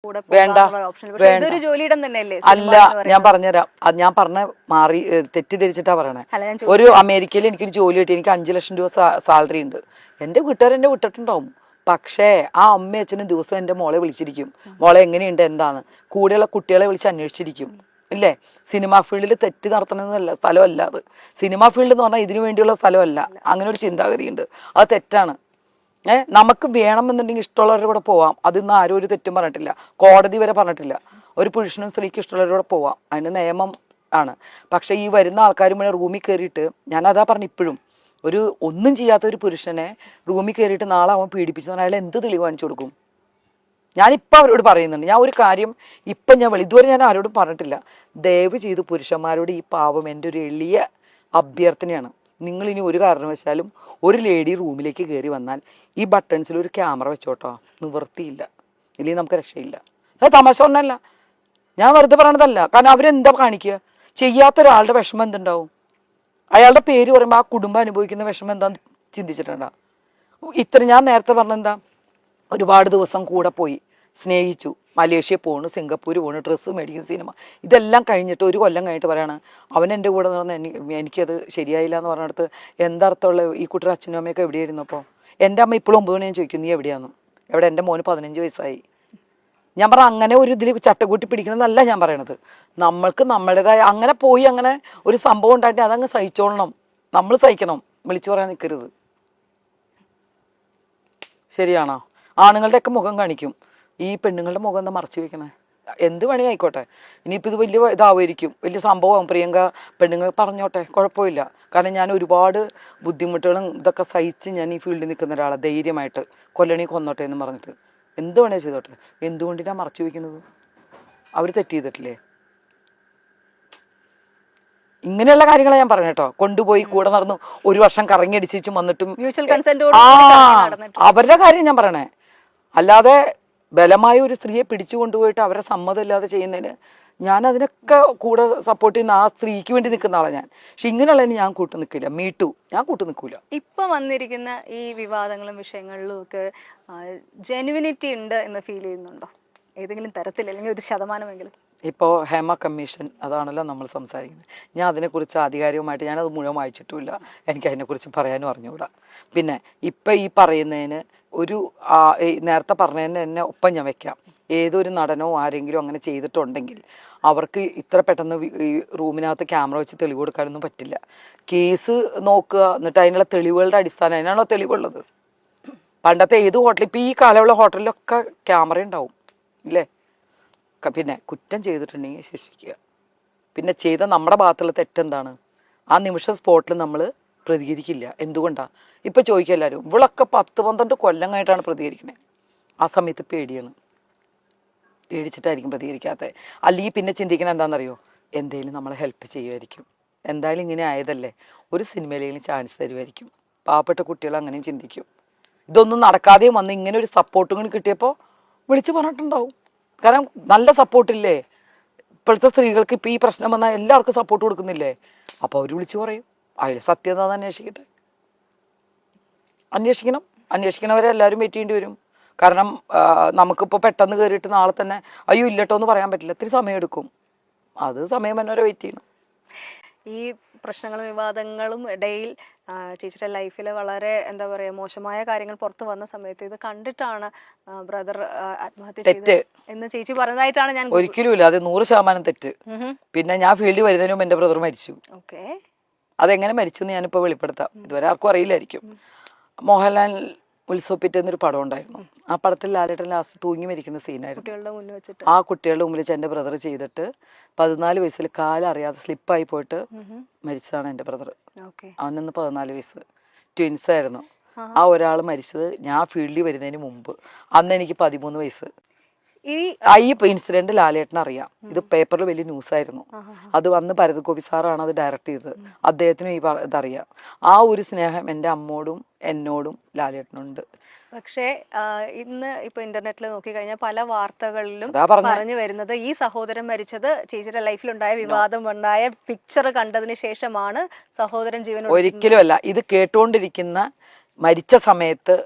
വേണ്ട അല്ല, ഞാൻ പറഞ്ഞുതരാം. അത് ഞാൻ പറഞ്ഞ മാറി തെറ്റിദ്ധരിച്ചിട്ടാ പറയണേ. ഒരു അമേരിക്കയിൽ എനിക്കൊരു ജോലി കിട്ടി, എനിക്ക് 5 ലക്ഷം രൂപ സാലറി ഉണ്ട്. എന്റെ വീട്ടുകാർ എന്നെ വിട്ടിട്ടുണ്ടാവും. പക്ഷേ ആ അമ്മയും അച്ഛനും ദിവസം എന്റെ മോളെ വിളിച്ചിരിക്കും, മോളെ എങ്ങനെയുണ്ട് എന്താന്ന്. കൂടെയുള്ള കുട്ടികളെ വിളിച്ച് അന്വേഷിച്ചിരിക്കും. ഇല്ലേ? സിനിമാ ഫീൽഡിൽ തെറ്റ് നടത്തണമെന്നല്ല സ്ഥലമല്ല അത്. സിനിമാ ഫീൽഡ് എന്ന് പറഞ്ഞാൽ ഇതിനു വേണ്ടിയുള്ള സ്ഥലമല്ല. അങ്ങനെ ഒരു ചിന്താഗതിയുണ്ട്, അത് തെറ്റാണ്. നമുക്ക് വേണമെന്നുണ്ടെങ്കിൽ ഇഷ്ടമുള്ളവരുടെ കൂടെ പോവാം. അതിന്ന് ആരും ഒരു തെറ്റും പറഞ്ഞിട്ടില്ല, കോടതി വരെ പറഞ്ഞിട്ടില്ല. ഒരു പുരുഷനും സ്ത്രീക്കും ഇഷ്ടമുള്ളവരുടെ കൂടെ പോവാം, അതിന് നിയമം ആണ്. പക്ഷെ ഈ വരുന്ന ആൾക്കാർ മുഴുവൻ റൂമിൽ കയറിയിട്ട്, ഞാൻ അതാ പറഞ്ഞു ഇപ്പോഴും, ഒരു ഒന്നും ചെയ്യാത്ത ഒരു പുരുഷനെ റൂമിൽ കയറിയിട്ട് നാളെ അവൻ പീഡിപ്പിച്ചു അയാൾ എന്ത് തെളിവ് കാണിച്ചു കൊടുക്കും? ഞാനിപ്പോൾ അവരോട് പറയുന്നുണ്ട്, ഞാൻ ഒരു കാര്യം ഇപ്പം ഇതുവരെ ഞാൻ ആരോടും പറഞ്ഞിട്ടില്ല. ദയവ് ചെയ്ത് പുരുഷന്മാരോട് ഈ പാവം എൻ്റെ ഒരു എളിയ അഭ്യർത്ഥനയാണ്. നിങ്ങൾ ഇനി ഒരു കാരണവശാലും ഒരു ലേഡി റൂമിലേക്ക് കയറി വന്നാൽ ഈ ബട്ടൺസിൽ ഒരു ക്യാമറ വെച്ചോട്ടോ, നിവൃത്തിയില്ല, ഇല്ലെങ്കിൽ നമുക്ക് രക്ഷയില്ല. അത് തമാശ ഒന്നല്ല, ഞാൻ വെറുതെ പറയണതല്ല. കാരണം അവരെന്താ കാണിക്കുക? ചെയ്യാത്ത ഒരാളുടെ വിഷമം എന്തുണ്ടാവും? അയാളുടെ പേര് പറയുമ്പോൾ ആ കുടുംബം അനുഭവിക്കുന്ന വിഷമം എന്താന്ന് ചിന്തിച്ചിട്ടുണ്ടാ? ഞാൻ നേരത്തെ പറഞ്ഞെന്താ, ഒരുപാട് ദിവസം കൂടെ പോയി സ്നേഹിച്ചു, മലേഷ്യ പോണു, സിംഗപ്പൂർ പോണു, ഡ്രസ്സ് മേടിക്കുന്ന, സിനിമ, ഇതെല്ലാം കഴിഞ്ഞിട്ട് 1 കൊല്ലം കഴിഞ്ഞിട്ട് പറയാണ് അവൻ എൻ്റെ കൂടെ നിന്ന് എനിക്കത് ശരിയായില്ല എന്ന് പറഞ്ഞിടത്ത് എന്തർത്ഥമുള്ള? ഈ കുട്ടിയുടെ അച്ഛനും അമ്മയൊക്കെ എവിടെയായിരുന്നു? അപ്പോൾ എൻ്റെ അമ്മ ഇപ്പോഴും 9 മണി ഞാൻ ചോദിക്കും, നീ എവിടെയാണെന്ന്. എവിടെ? എൻ്റെ മോന് 15 വയസ്സായി. ഞാൻ പറഞ്ഞ അങ്ങനെ ഒരു ഇതിൽ ചട്ടക്കൂട്ടി പിടിക്കണമെന്നല്ല ഞാൻ പറയണത്. നമ്മൾക്ക് നമ്മുടേതായ അങ്ങനെ പോയി അങ്ങനെ ഒരു സംഭവം ഉണ്ടായിട്ട് അതങ്ങ് സഹിച്ചോളണം, നമ്മൾ സഹിക്കണം, വിളിച്ചു പറയാൻ നിൽക്കരുത്. ശരിയാണോ? ആണുങ്ങളുടെയൊക്കെ മുഖം കാണിക്കും, ഈ പെണ്ണുങ്ങളുടെ മുഖം എന്താ മറച്ചു വെക്കണേ? എന്ത് പണി ആയിക്കോട്ടെ, ഇനിയിപ്പോൾ ഇത് വലിയ ഇതാവുമായിരിക്കും, വലിയ സംഭവം, പ്രിയങ്ക പെണ്ണുങ്ങൾ പറഞ്ഞോട്ടെ, കുഴപ്പമില്ല. കാരണം ഞാൻ ഒരുപാട് ബുദ്ധിമുട്ടുകളും ഇതൊക്കെ സഹിച്ച് ഞാൻ ഈ ഫീൽഡിൽ നിൽക്കുന്ന ഒരാളാണ്. ധൈര്യമായിട്ട് കൊല്ലണി കൊന്നോട്ടെ എന്ന് പറഞ്ഞിട്ട് എന്ത് വേണേ ചെയ്തോട്ടെ. എന്തുകൊണ്ടിനാണ് മറച്ചു വെക്കുന്നത്? അവർ തെറ്റ് ചെയ്തിട്ടില്ലേ? ഇങ്ങനെയുള്ള കാര്യങ്ങളാണ് ഞാൻ പറഞ്ഞ കേട്ടോ. കൊണ്ടുപോയി കൂടെ നടന്നു 1 വർഷം കറങ്ങി അടിച്ചു വന്നിട്ടും അവരുടെ കാര്യം ഞാൻ പറയണേ. അല്ലാതെ ബലമായ ഒരു സ്ത്രീയെ പിടിച്ചു കൊണ്ടുപോയിട്ട് അവരെ സമ്മതം ഇല്ലാതെ ചെയ്യുന്നതിന് ഞാൻ അതിനൊക്കെ കൂടെ സപ്പോർട്ട് ചെയ്യുന്ന ആ സ്ത്രീക്ക് വേണ്ടി നിൽക്കുന്ന ആളാണ് ഞാൻ. പക്ഷെ ഇങ്ങനെയുള്ളതിന് ഞാൻ കൂട്ടു നിൽക്കില്ല. മീട്ടു ഞാൻ കൂട്ടു നിൽക്കൂല. ഇപ്പൊ വന്നിരിക്കുന്ന ഈ വിവാദങ്ങളും വിഷയങ്ങളിലും ഒക്കെ ജെനുവിനിറ്റി ഉണ്ട് എന്ന് ഫീൽ ചെയ്യുന്നുണ്ടോ ഏതെങ്കിലും തരത്തിൽ, അല്ലെങ്കിൽ 1% ഇപ്പോൾ ഹേമ കമ്മീഷൻ അതാണല്ലോ നമ്മൾ സംസാരിക്കുന്നത്. ഞാൻ അതിനെക്കുറിച്ച് ആധികാരികമായിട്ട് ഞാനത് മുഴുവൻ വായിച്ചിട്ടുമില്ല, എനിക്ക് അതിനെക്കുറിച്ച് പറയാനും അറിഞ്ഞുകൂടാ. പിന്നെ ഇപ്പം ഈ പറയുന്നതിന് ഒരു നേരത്തെ പറഞ്ഞതിന് എന്നെ ഒപ്പം ഞാൻ വെക്കാം. ഏതൊരു നടനോ ആരെങ്കിലും അങ്ങനെ ചെയ്തിട്ടുണ്ടെങ്കിൽ അവർക്ക് ഇത്ര പെട്ടെന്ന് ഈ റൂമിനകത്ത് ക്യാമറ വെച്ച് തെളിവ് കൊടുക്കാനൊന്നും പറ്റില്ല. കേസ് നോക്കുക, എന്നിട്ട് അതിനുള്ള തെളിവുകളുടെ അടിസ്ഥാനം, അതിനാണോ തെളിവുള്ളത്? പണ്ടത്തെ ഏത് ഹോട്ടലിൽ, ഇപ്പം ഈ കാലമുള്ള ഹോട്ടലിലൊക്കെ ക്യാമറ ഉണ്ടാവും ഇല്ലേ? പിന്നെ കുറ്റം ചെയ്തിട്ടുണ്ടെങ്കിൽ ശിക്ഷിക്കുക. പിന്നെ ചെയ്ത നമ്മുടെ ഭാഗത്തുള്ള തെറ്റെന്താണ്? ആ നിമിഷ സ്പോട്ടിൽ നമ്മൾ പ്രതികരിക്കില്ല. എന്തുകൊണ്ടാണ്? ഇപ്പം ചോദിക്കുക എല്ലാവരും, ഇവളൊക്കെ 10-12 കൊല്ലം കഴിഞ്ഞിട്ടാണ് പ്രതികരിക്കുന്നത്. ആ സമയത്ത് പേടിയാണ്, പേടിച്ചിട്ടായിരിക്കും പ്രതികരിക്കാത്തത്. അല്ലെങ്കിൽ പിന്നെ ചിന്തിക്കണം എന്താണെന്നറിയോ, എന്തെങ്കിലും നമ്മളെ ഹെൽപ്പ് ചെയ്യുമായിരിക്കും, എന്തായാലും ഇങ്ങനെ ആയതല്ലേ, ഒരു സിനിമയിലെങ്കിലും ചാൻസ് തരുമായിരിക്കും. പാവപ്പെട്ട കുട്ടികൾ അങ്ങനെയും ചിന്തിക്കും. ഇതൊന്നും നടക്കാതെയും വന്ന് ഇങ്ങനെ ഒരു സപ്പോർട്ടും കൂടി കിട്ടിയപ്പോൾ വിളിച്ച് പറഞ്ഞിട്ടുണ്ടാവും. കാരണം നല്ല സപ്പോർട്ടില്ലേ ഇപ്പോഴത്തെ സ്ത്രീകൾക്ക്? ഇപ്പം ഈ പ്രശ്നം വന്നാൽ എല്ലാവർക്കും സപ്പോർട്ട് കൊടുക്കുന്നില്ലേ? അപ്പോൾ അവർ വിളിച്ചു പറയും. അതിൽ സത്യത അന്വേഷിക്കട്ടെ, അന്വേഷിക്കണവരെ എല്ലാവരും വെയിറ്റ് ചെയ്യേണ്ടി വരും. കാരണം നമുക്കിപ്പോൾ പെട്ടെന്ന് കയറിയിട്ട് നാളെ തന്നെ അയ്യോ ഇല്ലട്ടോ എന്ന് പറയാൻ പറ്റില്ല, ഇത്തിരി സമയം എടുക്കും. അത് സമയം തന്നെ വരെ വെയിറ്റ് ചെയ്യണം. ഈ പ്രശ്നങ്ങളും വിവാദങ്ങളും ഇടയിൽ ചേച്ചിയുടെ ലൈഫിൽ വളരെ എന്താ പറയുക മോശമായ കാര്യങ്ങൾ പുറത്തു വന്ന സമയത്ത് ഇത് കണ്ടിട്ടാണ് ബ്രദർ ആത്മഹത്യ ചെയ്തത് എന്ന് ചേച്ചി പറഞ്ഞതായിട്ടാണ് ഞാൻ. ഒരിക്കലും ഇല്ല, അത് 100% തെറ്റ്. പിന്നെ ഞാൻ ഫീൽഡിൽ വരുന്നതിന് മുമ്പ് എന്റെ ബ്രദർ മരിച്ചു. അതെങ്ങനെ മരിച്ചു എന്ന് ഞാനിപ്പോൾ വെളിപ്പെടുത്താം, ഇതുവരെ ആർക്കും അറിയില്ലായിരിക്കും. മോഹൻലാൽ ഉത്സവപ്പിറ്റ് എന്നൊരു പടം ഉണ്ടായിരുന്നു. ആ പടത്തിൽ ലാലേട്ടൻ ലാസ്റ്റ് തൂങ്ങി മരിക്കുന്ന സീനായിരുന്നു. ആ കുട്ടികളുടെ മുമ്പിൽ വെച്ച് എൻ്റെ ബ്രദർ ചെയ്തിട്ട് 14 വയസ്സിൽ കാലറിയാതെ സ്ലിപ്പായി പോയിട്ട് മരിച്ചതാണ് എൻ്റെ ബ്രദർ. അവനന്ന് 14 വയസ്സ്, ട്വിൻസ് ആയിരുന്നു. ആ ഒരാൾ മരിച്ചത് ഞാൻ ഫീൽഡിൽ വരുന്നതിന് മുമ്പ്. അന്ന് എനിക്ക് 13 വയസ്സ്. ഈ ഇൻസിഡന്റ് ലാലേട്ടന് അറിയാം. ഇത് പേപ്പറിൽ വലിയ ന്യൂസായിരുന്നു. അത് വന്ന് ഭരത് ഗോപി സാറാണ് അത് ഡയറക്റ്റ് ചെയ്തത്. അദ്ദേഹത്തിനും ഈ ഇതറിയാം. ആ ഒരു സ്നേഹം എൻ്റെ അമ്മോടും എന്നോടും ലാലേട്ടനുണ്ട്. പക്ഷേ ഇന്ന് ഇപ്പൊ ഇന്റർനെറ്റിൽ നോക്കിക്കഴിഞ്ഞാൽ പല വാർത്തകളിലും പറഞ്ഞു വരുന്നത് ഈ സഹോദരൻ മരിച്ചത് ചേച്ചിയുടെ ലൈഫിലുണ്ടായ വിവാദം ഉണ്ടായ പിക്ചർ കണ്ടതിന് ശേഷമാണ് സഹോദരൻ ജീവൻ. ഒരിക്കലും അല്ല. ഇത് കേട്ടുകൊണ്ടിരിക്കുന്ന മരിച്ച സമയത്ത്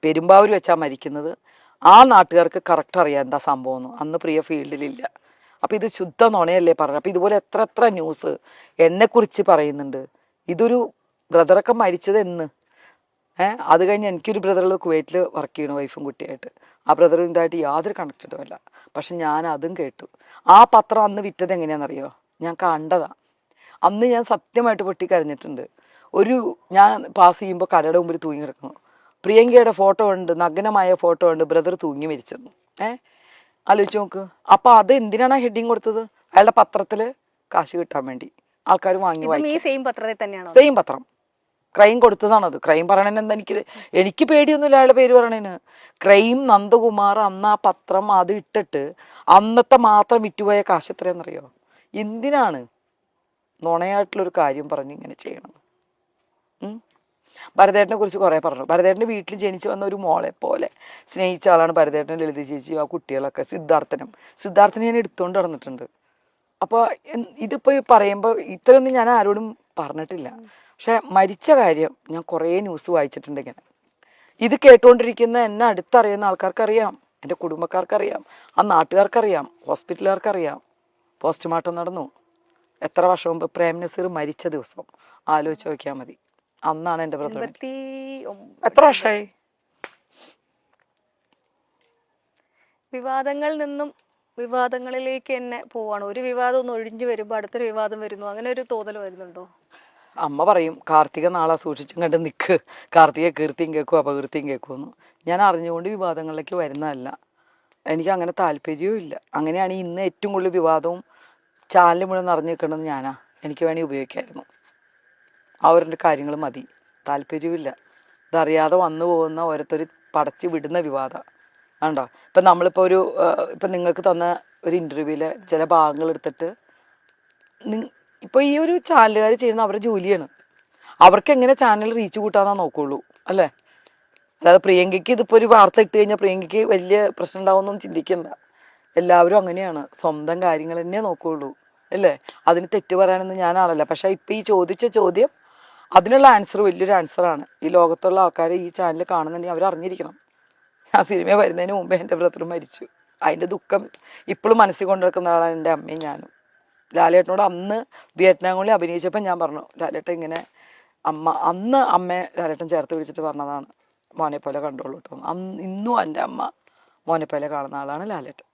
പെരുമ്പാവൂർ വെച്ചാ മരിക്കുന്നത്. ആ നാട്ടുകാർക്ക് കറക്റ്റ് അറിയാം എന്താ സംഭവം എന്ന്. അന്ന് പ്രിയ ഫീൽഡിലില്ല. അപ്പം ഇത് ശുദ്ധ നുണയല്ലേ പറഞ്ഞു. അപ്പം ഇതുപോലെ എത്ര ന്യൂസ് എന്നെക്കുറിച്ച് പറയുന്നുണ്ട്. ഇതൊരു ബ്രദറൊക്കെ മരിച്ചത് എന്ന് അത് കഴിഞ്ഞ് എനിക്കൊരു ബ്രദറുകൾ കുവൈറ്റിൽ വർക്ക് ചെയ്യണം വൈഫും കുട്ടിയായിട്ട്. ആ ബ്രദറും ഇതായിട്ട് യാതൊരു കണക്റ്റഡും അല്ല. പക്ഷെ ഞാൻ അതും കേട്ടു. ആ പത്രം അന്ന് വിറ്റത് എങ്ങനെയാണെന്നറിയോ? ഞാൻ കണ്ടതാ. അന്ന് ഞാൻ സത്യമായിട്ട് പൊട്ടിക്കരഞ്ഞിട്ടുണ്ട്. ഞാൻ പാസ് ചെയ്യുമ്പോൾ കടയുടെ മുമ്പിൽ തൂങ്ങി കിടക്കുന്നു. പ്രിയങ്കയുടെ ഫോട്ടോ ഉണ്ട്, നഗ്നമായ ഫോട്ടോ ഉണ്ട്, ബ്രദർ തൂങ്ങി മരിച്ചെന്നു. ആലോചിച്ച് നോക്ക്. അപ്പം അത് എന്തിനാണ് ആ ഹെഡിങ് കൊടുത്തത്? അയാളുടെ പത്രത്തിൽ കാശ് കിട്ടാൻ വേണ്ടി ആൾക്കാർ വാങ്ങി വായിക്കും. സെയിം പത്രം ക്രൈം കൊടുത്തതാണത്. ക്രൈം പറയണെന്ന് എനിക്ക് പേടിയൊന്നുമില്ല അയാളുടെ പേര് പറയണേന്. ക്രൈം നന്ദകുമാർ അന്ന് ആ പത്രം അത് ഇട്ടിട്ട് അന്നത്തെ മാത്രം വിറ്റുപോയ കാശ് എത്രയാണെന്നറിയോ? എന്തിനാണ് നുണയായിട്ടുള്ളൊരു കാര്യം പറഞ്ഞ് ഇങ്ങനെ ചെയ്യണം? ഭരതേട്ടനെ കുറിച്ച് കുറേ പറഞ്ഞു. ഭരതേട്ടൻ്റെ വീട്ടിൽ ജനിച്ചു വന്ന ഒരു മോളെ പോലെ സ്നേഹിച്ച ആളാണ് ഭരതേട്ടൻ, ലളിത ചേച്ചി, ആ കുട്ടികളൊക്കെ. സിദ്ധാർത്ഥനെ ഞാൻ എടുത്തുകൊണ്ട് നടന്നിട്ടുണ്ട്. അപ്പോൾ ഇതിപ്പോൾ പറയുമ്പോൾ ഇത്രയൊന്നും ഞാൻ ആരോടും പറഞ്ഞിട്ടില്ല. പക്ഷെ മരിച്ച കാര്യം ഞാൻ കുറേ ന്യൂസ് വായിച്ചിട്ടുണ്ട് ഇങ്ങനെ. ഇത് കേട്ടുകൊണ്ടിരിക്കുന്ന എന്നെ അടുത്തറിയുന്ന ആൾക്കാർക്കറിയാം, എൻ്റെ കുടുംബക്കാർക്കറിയാം, ആ നാട്ടുകാർക്കറിയാം, ഹോസ്പിറ്റലുകാർക്കറിയാം. പോസ്റ്റ്മോർട്ടം നടന്നു. എത്ര വർഷം മുമ്പ്? പ്രേം നസീർ മരിച്ച ദിവസം ആലോചിച്ച് നോക്കിയാൽ മതി. അന്നാണ് എൻ്റെ ബ്രദർ. എത്ര വർഷമായി? വിവാദങ്ങളിൽ നിന്നും വിവാദങ്ങളിലേക്ക് തന്നെ പോവാണ്. ഒരു വിവാദം ഒന്ന് ഒഴിഞ്ഞു വരുമ്പോൾ അടുത്തൊരു വിവാദം വരുന്നു. അങ്ങനെ ഒരു തോന്നൽ വരുന്നുണ്ടോ? അമ്മ പറയും കാർത്തിക നാളെ സൂക്ഷിച്ചും കണ്ട് നിൽക്ക്, കാർത്തിക കീർത്തിയും കേൾക്കും അപകീർത്തിയും കേൾക്കുമെന്ന്. ഞാൻ അറിഞ്ഞുകൊണ്ട് വിവാദങ്ങളിലേക്ക് വരുന്നതല്ല. എനിക്ക് അങ്ങനെ താല്പര്യവും ഇല്ല. അങ്ങനെയാണെങ്കിൽ ഇന്ന് ഏറ്റവും കൂടുതൽ വിവാദവും ചാനൽ മുഴുവൻ നിറഞ്ഞു നിൽക്കേണ്ടത് ഞാനാ. എനിക്ക് വേണമെങ്കിൽ ഉപയോഗിക്കായിരുന്നു. അവരുടെ കാര്യങ്ങൾ മതി. താല്പര്യമില്ല. ഇതറിയാതെ വന്നു പോകുന്ന ഓരോരുത്തർ പടച്ച് വിടുന്ന വിവാദം ആണ്ടോ. ഇപ്പം നമ്മളിപ്പോൾ ഇപ്പം നിങ്ങൾക്ക് തന്ന ഒരു ഇൻ്റർവ്യൂവിലെ ചില ഭാഗങ്ങൾ എടുത്തിട്ട് ഇപ്പോൾ ഈ ഒരു ചാനലുകാർ ചെയ്യുന്ന അവരുടെ ജോലിയാണ്. അവർക്ക് എങ്ങനെ ചാനൽ റീച്ച് കൂട്ടാന്നാ നോക്കുള്ളൂ അല്ലേ? അല്ലാതെ പ്രിയങ്കയ്ക്ക് ഇതിപ്പോൾ ഒരു വാർത്ത ഇട്ട് കഴിഞ്ഞാൽ പ്രിയങ്കയ്ക്ക് വലിയ പ്രശ്നം ഉണ്ടാവുമെന്നൊന്നും ചിന്തിക്കണ്ട. എല്ലാവരും അങ്ങനെയാണ്, സ്വന്തം കാര്യങ്ങൾ തന്നെ നോക്കുകയുള്ളൂ അല്ലേ? അതിന് തെറ്റ് പറയാനൊന്നും ഞാനാണല്ല. പക്ഷേ ഇപ്പം ഈ ചോദിച്ച ചോദ്യം അതിനുള്ള ആൻസർ വലിയൊരു ആൻസറാണ്. ഈ ലോകത്തുള്ള ആൾക്കാർ ഈ ചാനൽ കാണുന്നുണ്ടെങ്കിൽ അവർ അറിഞ്ഞിരിക്കണം. ആ സിനിമ വരുന്നതിന് മുമ്പേ എൻ്റെ ബ്രദർ മരിച്ചു. അതിൻ്റെ ദുഃഖം ഇപ്പോഴും മനസ്സിൽ കൊണ്ടുനടക്കുന്ന ആളാണ് എൻ്റെ അമ്മയും ഞാനും. ലാലേട്ടനോട് അന്ന് വിയറ്റ്നാമിൽ അഭിനയിച്ചപ്പോൾ ഞാൻ പറഞ്ഞു, ലാലേട്ടൻ ഇങ്ങനെ അന്ന് അമ്മയെ ലാലേട്ടൻ ചേർത്ത് പിടിച്ചിട്ട് പറഞ്ഞതാണ്, മോനെ പോലെ കണ്ടോളൂ കേട്ടോ. ഇന്നും എൻ്റെ അമ്മ മോനെ പോലെ കാണുന്ന ആളാണ് ലാലേട്ടൻ.